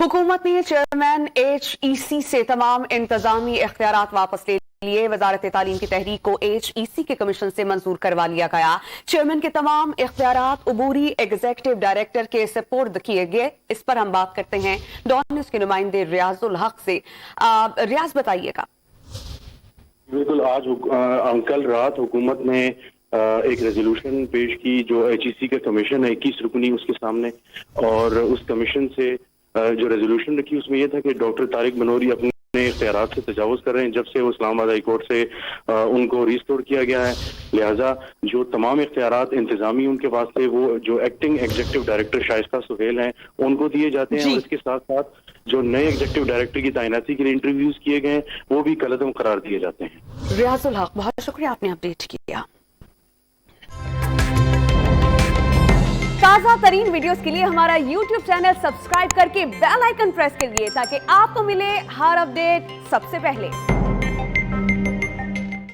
हुकूमत ने chairman HEC से तमाम इंतजामी इख्तियारात वापस ले लिए। वजारत तालीम की तहरीक को HEC के कमीशन से मंजूर करवा लिया गया। चेयरमैन के तमाम इख्तियारात उबूरी एग्जीक्यूटिव डायरेक्टर के सपोर्द किए गए। इस पर हम बात करते हैं डॉन न्यूज़ के नुमाइंदे रियाजुल हक से। रियाज बताइएगा। बिल्कुल, आज कल रात हुकूमत ने एक रेजोल्यूशन पेश की जो HEC का कमीशन है 21 रुकनी उसके सामने, और उस कमीशन से जो रेजोल्यूशन रखी उसमें यह था कि डॉक्टर तारिक मनोरी अपने इख्तियारात से तजावुज कर रहे हैं जब से वो इस्लामाबाद हाई कोर्ट से उनको रिस्टोर किया गया है। लिहाजा जो तमाम इख्तियारात इंतजामी उनके पास थे वो जो acting executive director Shaista Suhail हैं उनको दिए जाते हैं, और इसके साथ साथ जो नए एग्जीक्यूटिव डायरेक्टर की तैनाती के लिए इंटरव्यूज किए गए हैं वो भी कलअदम करार दिए जाते हैं। रियाजुल हक, बहुत शुक्रिया, आपने अपडेट किया। ताज़ा तरीन वीडियोस के लिए हमारा YouTube चैनल सब्सक्राइब करके बेल आइकन प्रेस करिए ताकि आपको मिले हर अपडेट सबसे पहले।